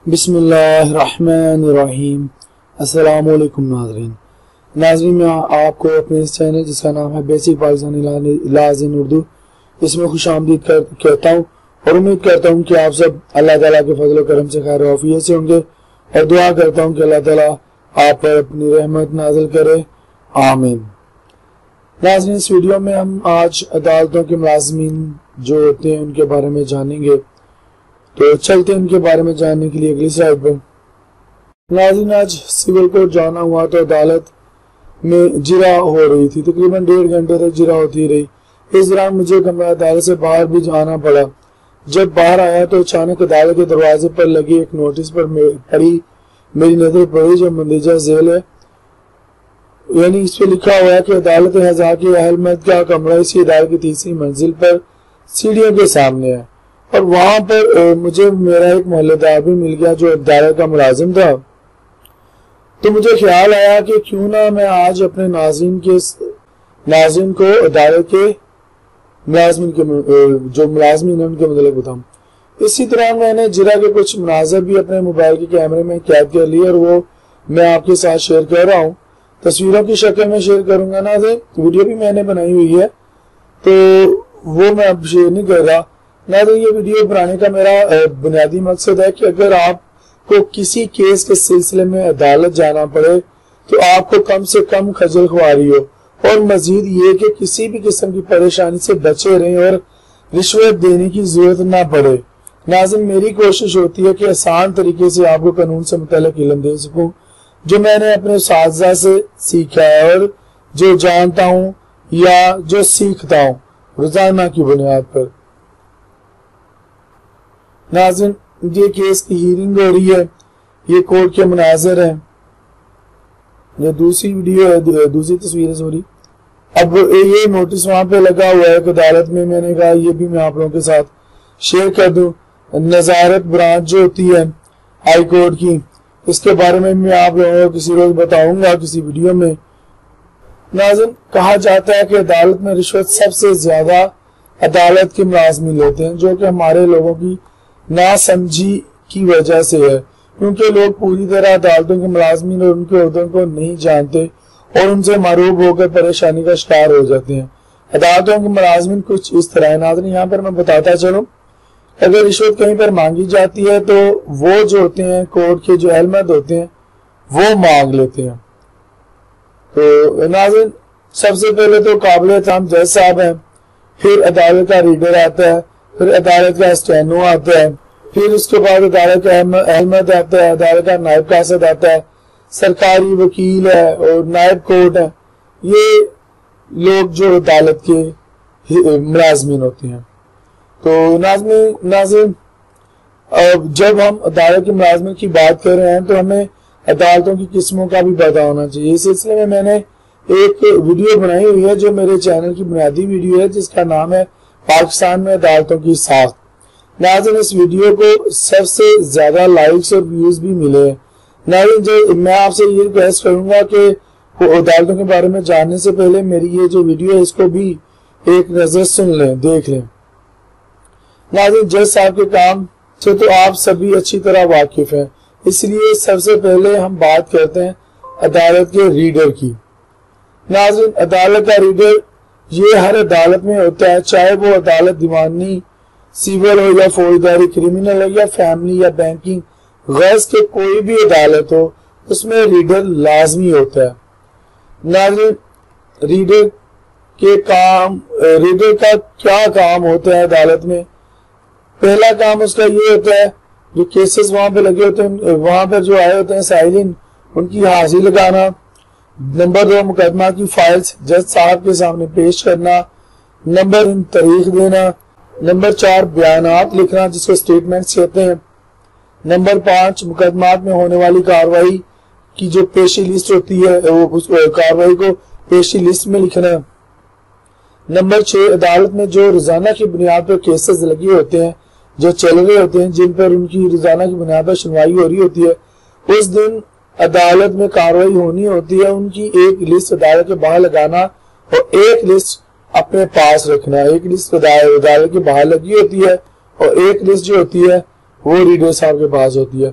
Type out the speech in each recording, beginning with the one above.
بسم اللہ الرحمن الرحیم۔ السلام علیکم ناظرین، میں آپ کو اپنے اس چینل جس کا نام ہے بیسک پاکستانی لازم اردو، اس میں خوش آمدید کہتا ہوں اور امید کرتا ہوں کہ آپ سب اللہ تعالیٰ کے فضل و کرم سے خیر و عافیت سے ہوں گے، اور دعا کرتا ہوں کہ اللہ تعالیٰ آپ پر اپنی رحمت نازل کرے، آمین۔ ناظرین، اس ویڈیو میں ہم آج عدالتوں کے ملازمین جو ہوتے ہیں ان کے بارے میں جانیں گے، تو چلتے ہیں ان کے بارے میں جاننے کے لیے اگلی سلائیڈ پر۔ ناظرین، آج سول کورٹ جانا ہوا تو عدالت میں جرا ہو رہی تھی، تقریباً 1.5 گھنٹے تک جرا ہوتی رہی۔ اس دوران مجھے کمرہ عدالت سے باہر بھی جانا پڑا۔ جب باہر آیا تو اچانک عدالت کے دروازے پر لگے ایک نوٹس پر میری نظر پڑی جو مندجہ ذیل ہے، یعنی اس پہ لکھا ہوا ہے کہ عدالت ہزار کے اہل مرد کا کمرہ اسی عدالت کی تیسری منزل پر سیڑھیوں کے سامنے ہے، اور وہاں پر مجھے میرا ایک محلے دار بھی مل گیا جو عدالت کا ملازم تھا۔ تو مجھے خیال آیا کہ کیوں نہ میں آج اپنے ناظرین کو عدالت کے جو ملازمین ہیں ان کے متعلق بتاؤں۔ اسی طرح میں نے جرا کے کچھ مناظر بھی اپنے موبائل کے کیمرے میں قید کر لی، اور وہ میں آپ کے ساتھ شیئر کر رہا ہوں، تصویروں کی شکل میں شیئر کروں گا۔ ناظرین، ویڈیو بھی میں نے بنائی ہوئی ہے تو وہ میں اب شیئر نہیں کر رہا۔ ناظرین، یہ ویڈیو بنانے کا میرا بنیادی مقصد ہے کہ اگر آپ کو کسی کیس کے سلسلے میں عدالت جانا پڑے تو آپ کو کم سے کم خجل خواری ہو، اور مزید یہ کہ کسی بھی قسم کی پریشانی سے بچے رہیں اور رشوت دینے کی ضرورت نہ پڑے۔ ناظرین، میری کوشش ہوتی ہے کہ آسان طریقے سے آپ کو قانون سے متعلق علم دے سکوں، جو میں نے اپنے اساتذہ سے سیکھا ہے اور جو جانتا ہوں یا جو سیکھتا ہوں روزانہ کی بنیاد پر۔ ناظرین، یہ کیس کی ہیرنگ ہو رہی ہے، یہ کورٹ کے مناظر ہیں، یہ دوسری ویڈیو ہے، دوسری تصویر ہے سوری۔ اب یہ نوٹس وہاں پہ لگا ہوا ہے عدالت میں نے کہا یہ بھی میں آپ لوگوں کے ساتھ شیئر کر دوں۔ نظارت برانچ جو ہوتی ہے ہائی کورٹ کی، اس کے بارے میں آپ لوگوں کو کسی روز بتاؤں گا کسی ویڈیو میں۔ ناظرین، کہا جاتا ہے کہ عدالت میں رشوت سب سے زیادہ عدالت کے ملازمین لیتے ہیں، جو کہ ہمارے لوگوں کی ناسمجھی کی وجہ سے ہے، کیونکہ لوگ پوری طرح عدالتوں کے ملازمین اور ان کے عہدوں کو نہیں جانتے اور ان سے معروف ہو کر پریشانی کا شکار ہو جاتے ہیں۔ عدالتوں کے ملازمین کچھ اس طرح ہے۔ ناظرین، یہاں پر میں بتاتا چلوں، اگر رشوت کہیں پر مانگی جاتی ہے تو وہ جو ہوتے ہیں کورٹ کے جو اہل مرد ہوتے ہیں وہ مانگ لیتے ہیں۔ تو ناظرین، سب سے پہلے تو قابل احترام جج صاحب ہیں، پھر عدالت کا ریڈر آتا ہے، پھر عدالت کا اسٹینو آتا ہے، پھر اس کے بعد عدالت کا اہل مرد آتا ہے، عدالت کا نائب قاصد آتا ہے، سرکاری وکیل ہے اور نائب کورٹ ہے۔ یہ لوگ جو عدالت کے ملازمین ہوتے ہیں۔ تو ناظرین، جب ہم عدالت کے ملازمین کی بات کر رہے ہیں تو ہمیں عدالتوں کی قسموں کا بھی پتہ ہونا چاہیے۔ اس سلسلے میں نے ایک ویڈیو بنائی ہوئی ہے جو میرے چینل کی بنیادی ویڈیو ہے، جس کا نام ہے پاکستان میں عدالتوں کی ساخت۔ ناظرین، اس ویڈیو کو سب سے زیادہ لائکس اور ویوز بھی ملے ہیں۔ ناظرین، میں آپ سے یہ ریکویسٹ کروں گا کہ عدالتوں کے بارے میں جاننے سے پہلے میری یہ جو ویڈیو ہے اس کو بھی ایک نظر سن لیں، دیکھ لیں۔ ناظرین، جج صاحب کے کام سے تو آپ سبھی اچھی طرح واقف ہیں، اس لیے سب سے پہلے ہم بات کرتے ہیں عدالت کے ریڈر کی۔ ناظرین، عدالت کا ریڈر یہ ہر عدالت میں ہوتا ہے، چاہے وہ عدالت دیوانی، سیول ہو یا فوجداری، کرمنل ہو یا فیملی یا بینکنگ، غرض کے کوئی بھی عدالت ہو، اس میں ریڈر لازمی ہوتا ہے۔ ناظرین، ریڈر کا کیا کام ہوتا ہے عدالت میں؟ پہلا کام اس کا یہ ہوتا ہے، جو کیسز وہاں پہ لگے ہوتے ہیں، وہاں پر جو آئے ہوتے ہیں سائلین، ان کی حاضری لگانا۔ نمبر 2، مقدمہ کی فائلز جج صاحب کے سامنے پیش کرنا۔ نمبر 3، تاریخ دینا۔ نمبر 4، بیانات لکھنا جس کو سٹیٹمنٹس کہتے ہیں۔ نمبر 5، مقدمات میں ہونے والی کارروائی کی جو پیشی لسٹ ہوتی ہے وہ کارروائی کو پیشی لسٹ میں لکھنا۔ نمبر 6، عدالت میں جو روزانہ کی بنیاد پر کیسز لگے ہوتے ہیں، جو چل رہے ہوتے ہیں، جن پر ان کی روزانہ کی بنیاد پر سنوائی ہو رہی ہوتی ہے، اس دن عدالت میں کارروائی ہونی ہوتی ہے، ان کی ایک لسٹ عدالت کے باہر لگانا اور ایک لسٹ اپنے پاس رکھنا۔ ایک لسٹ عدالت کے باہر لگی ہوتی ہے اور ایک لسٹ جو ہوتی ہے وہ ریڈر صاحب کے پاس ہوتی ہے۔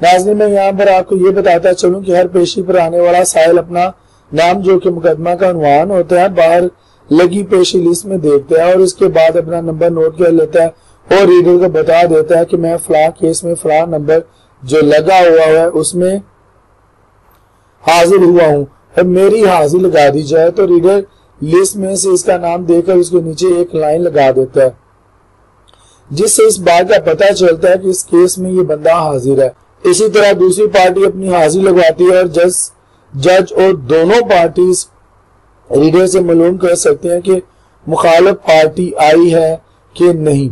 ناظرین میں یہاں پر آپ کو یہ بتاتا چلوں کہ ہر پیشی پر آنے والا سائل اپنا نام جو کہ مقدمہ کا عنوان ہوتا ہے باہر لگی پیشی لسٹ میں دیکھتا ہے اور اس کے بعد اپنا نمبر نوٹ کر لیتا ہے اور ریڈر کو بتا دیتا ہے کہ میں فلاں کیس میں فلاں نمبر جو لگا ہوا ہے اس میں حاضر ہوا ہوں اور میری حاضری لگا دی جائے تو ریڈر لسٹ میں سے اس کا نام دے کر اس کے نیچے ایک لائن لگا دیتا ہے جس سے اس بات کا پتہ چلتا ہے کہ اس کیس میں یہ بندہ حاضر ہے۔ اسی طرح دوسری پارٹی اپنی حاضری لگواتی ہے اور جج اور دونوں پارٹیز ریڈر سے معلوم کر سکتے ہیں کہ مخالف پارٹی آئی ہے کہ نہیں۔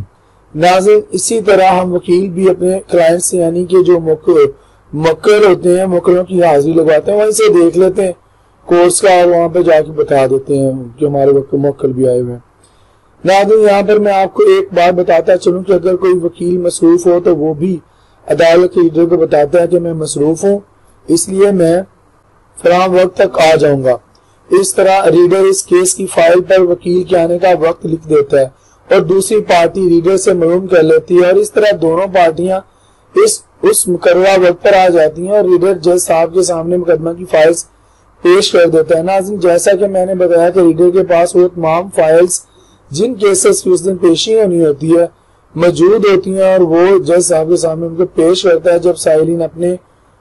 ناظرین اسی طرح ہم وکیل بھی اپنے کلائنٹ سے یعنی کہ جو موکل ہوتے ہیں موکلوں کی حاضری لگواتے ہیں وہیں سے دیکھ لیتے ہیں کورس کا اور وہاں پہ جا کے بتا دیتے ہیں کہ ہمارے موکل بھی آئے ہوئے ہیں۔ ناظرین یہاں پر میں آپ کو ایک بات بتاتا چلوں کہ اگر کوئی وکیل مصروف ہو تو وہ بھی عدالت کے ریڈر کو بتاتا ہے کہ میں مصروف ہوں اس لیے میں فلاں وقت تک آ جاؤں گا۔ اس طرح ریڈر اس کیس کی فائل پر وکیل کے آنے کا وقت لکھ دیتا ہے اور دوسری پارٹی ریڈر سے معلوم کر لیتی ہے اور اس طرح دونوں پارٹیاں اس مقررہ وقت پر آ جاتی ہیں اور ریڈر جج صاحب کے سامنے مقدمہ کی فائلز پیش کر دیتا ہے۔ ناظرین جیسا کہ میں نے بتایا کہ ریڈر کے پاس وہ تمام فائلز جن کیسز کی اس دن پیشی ہونی ہوتی ہے موجود ہوتی ہیں اور وہ جج صاحب کے سامنے ان کو پیش کرتا ہے جب سائلین اپنے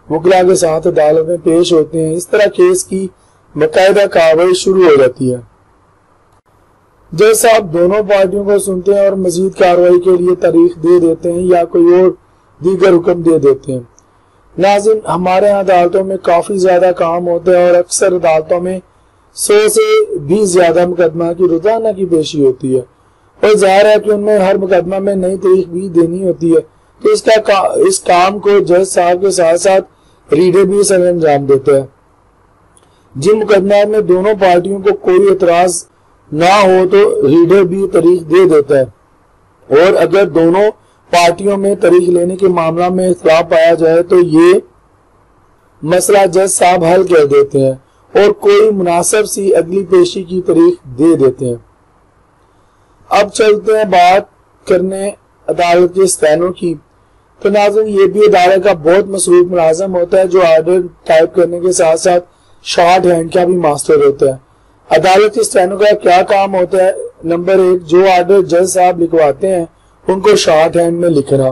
وکلا کے ساتھ عدالت میں پیش ہوتے ہیں۔ اس طرح کیس کی باقاعدہ کارروائی شروع ہو جاتی ہے۔ جج صاحب دونوں پارٹیوں کو سنتے ہیں اور مزید کارروائی کے لیے تاریخ دے دیتے ہیں یا کوئی اور دیگر حکم دے دیتے ہیں۔ ناظرین ہمارے یہاں عدالتوں میں کافی زیادہ کام ہوتا ہے اور اکثر عدالتوں میں 100 سے بھی زیادہ مقدمہ کی روزانہ کی پیشی ہوتی ہے اور ظاہر ہے کہ ان میں ہر مقدمہ میں نئی تاریخ بھی دینی ہوتی ہے تو اس کام کو جج صاحب کے ساتھ ساتھ ریڈر بھی سر انجام دیتا ہے۔ جن مقدمات میں دونوں پارٹیوں کو کوئی اعتراض نہ ہو تو ریڈر بھی تاریخ دے دیتا ہے اور اگر دونوں پارٹیوں میں تاریخ لینے کے معاملہ میں اختلاف پایا جائے تو یہ مسئلہ جج صاحب حل کر دیتے ہیں اور کوئی مناسب سی اگلی پیشی کی تاریخ دے دیتے ہیں۔ اب چلتے ہیں بات کرنے عدالت کے اسٹینو کی۔ تو ناظرین یہ بھی عدالت کا بہت مصروف ملازم ہوتا ہے جو آرڈر ٹائپ کرنے کے ساتھ ساتھ شارٹ ہینڈ کا بھی ماسٹر ہوتا ہے۔ عدالت کے اسٹینو کا کیا کام ہوتا ہے؟ نمبر 1 جو آرڈر جج صاحب لکھواتے ہیں ان کو شارٹ ہینڈ میں لکھنا،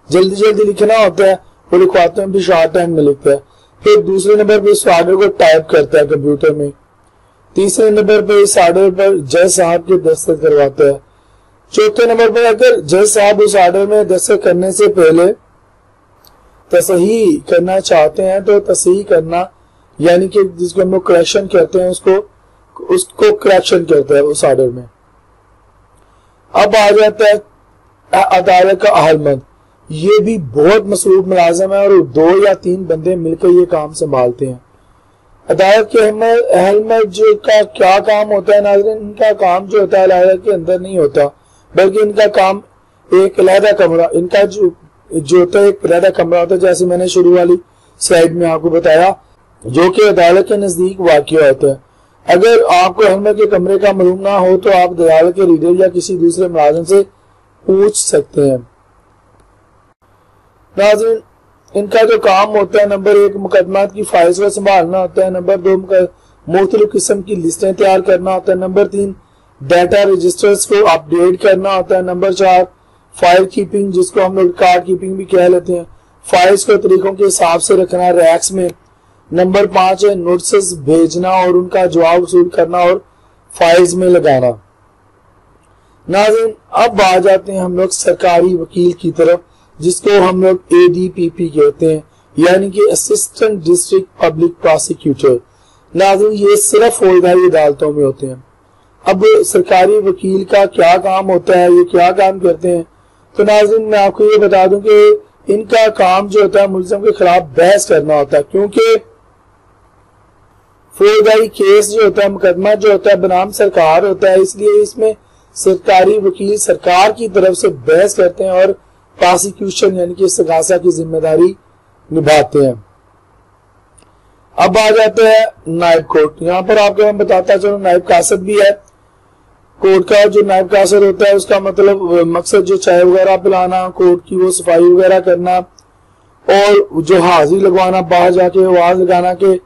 جلدی لکھنا ہوتا ہے وہ لکھواتے ہیں بھی شارٹ ہینڈ میں لکھتا ہے۔ پھر دوسرے نمبر پہ اس آرڈر کو ٹائپ کرتا ہے کمپیوٹر میں۔ تیسرے نمبر پہ اس آرڈر پر جج صاحب کے دستخط کرواتا ہے۔ چوتھے نمبر پہ اگر جج صاحب اس آرڈر میں دستخط کرنے سے پہلے تصحیح کرنا چاہتے ہیں تو تصحیح کرنا یعنی کہ جس کو ہم لوگ کریکشن کہتے ہیں اس کو کریکشن کرتا ہے اس آرڈر میں۔ اب آ جاتا ہے عدالت کا اہلمند، یہ بھی بہت مصروف ملازم ہے اور 2 یا 3 بندے مل کر یہ کام سنبھالتے ہیں۔ عدالت کے اہلمند جو کا کیا کام ہوتا ہے ناظرین؟ ان کا کام جو ہوتا ہے عدالت کے اندر نہیں ہوتا بلکہ ان کا کام ایک علیحدہ کمرہ، ان کا جو ہوتا ہے ایک علیحدہ کمرہ ہوتا ہے جیسے میں نے شروع والی سلائیڈ میں آپ کو بتایا جو کہ عدالت کے نزدیک واقع ہوتا ہے۔ اگر آپ کو اہلمند کے کمرے کا معلوم نہ ہو تو آپ عدالت کے ریڈر یا کسی دوسرے ملازم سے پوچھ سکتے ہیں۔ ناظرین ان کا جو کام ہوتا ہے نمبر 1 مقدمات کی فائلز کو سنبھالنا ہوتا ہے، نمبر 2 مختلف قسم کی لسٹیں تیار کرنا ہوتا ہے، نمبر 3 ڈیٹا رجسٹرز کو اپ ڈیٹ کرنا ہوتا ہے، نمبر 4 فائل کیپنگ جس کو ہم لوگ کارڈ کیپنگ بھی کہہ لیتے ہیں، فائلز کو طریقوں کے حساب سے رکھنا ریکس میں، نمبر 5 ہے نوٹس بھیجنا اور ان کا جواب وصول کرنا اور فائلز میں لگانا۔ ناظرین اب آ جاتے ہیں ہم لوگ سرکاری وکیل کی طرف جس کو ہم لوگ ADPP کہتے ہیں یعنی کہ اسسٹنٹ ڈسٹرکٹ پبلک پروسیکیوٹر۔ ناظرین یہ صرف فوجداری عدالتوں میں ہوتے ہیں۔ اب سرکاری وکیل کا کیا کام ہوتا ہے، یہ کیا کام کرتے ہیں؟ تو ناظرین میں آپ کو یہ بتا دوں کہ ان کا کام جو ہوتا ہے ملزم کے خلاف بحث کرنا ہوتا ہے کیونکہ فوجداری کیس جو ہوتا ہے مقدمہ جو ہوتا ہے بنام سرکار ہوتا ہے، اس لیے اس میں سرکاری وکیل سرکار کی طرف سے بحث کرتے ہیں اور پروسیکیوشن یعنی کہ استغاثہ کی ذمہ داری نبھاتے ہیں۔ اب آ جاتا ہے نائب کورٹ۔ یہاں پر آپ کو میں بتاتا چلوں نائب قاصد بھی ہے۔ کورٹ کا جو نائب قاصد ہوتا ہے اس کا مطلب مقصد جو چائے وغیرہ پلانا، کورٹ کی وہ صفائی وغیرہ کرنا اور جو حاضری لگوانا، باہر جا کے آواز لگانا کہ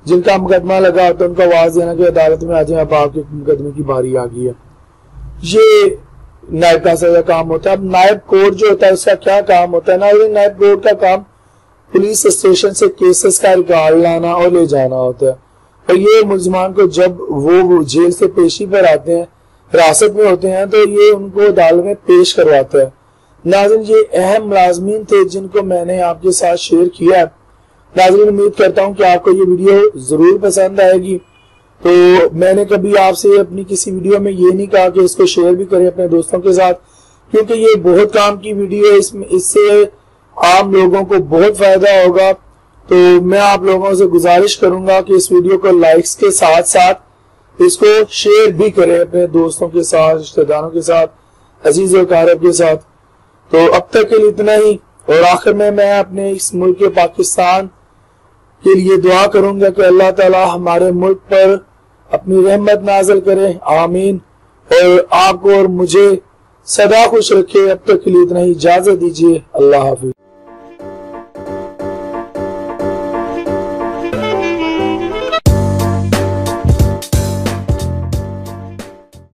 جن کا مقدمہ لگا ہوتا ہے ان کا آواز دینا کہ عدالت میں آ جائیں، اب آپ کے مقدمے کی باری آ گئی ہے، یہ نائب کا سزا کام ہوتا ہے۔ اب نائب کورٹ جو ہوتا ہے اس کا کیا کام ہوتا ہے؟ ناظرین، نائب کورٹ کا کام پولیس اسٹیشن سے کیسز کا ریکارڈ لانا اور لے جانا ہوتا ہے، اور یہ ملزمان کو جب وہ جیل سے پیشی پر آتے ہیں، حراست میں ہوتے ہیں، تو یہ ان کو عدالت میں پیش کرواتا ہے۔ ناظرین، یہ اہم ملازمین تھے جن کو میں نے آپ کے ساتھ شیئر کیا ہے۔ ناظرین، امید کرتا ہوں کہ آپ کو یہ ویڈیو ضرور پسند آئے گی۔ تو میں نے کبھی آپ سے اپنی کسی ویڈیو میں یہ نہیں کہا کہ اس کو شیئر بھی کریں اپنے دوستوں کے ساتھ، کیونکہ یہ بہت کام کی ویڈیو ہے، اس سے عام لوگوں کو بہت فائدہ ہوگا۔ تو میں آپ لوگوں سے گزارش کروں گا کہ اس ویڈیو کو لائکس کے ساتھ ساتھ اس کو شیئر بھی کریں اپنے دوستوں کے ساتھ، رشتہ داروں کے ساتھ، عزیز و اقارب کے ساتھ۔ تو اب تک کے لیے اتنا ہی، اور آخر میں اپنے اس ملک پاکستان کے لیے دعا کروں گا کہ اللہ تعالی ہمارے ملک پر اپنی رحمت نازل کرے، آمین، اور آپ کو اور مجھے سدا خوش رکھے۔ اب تک کے لیے اتنا ہی، اجازت دیجیے، اللہ حافظ۔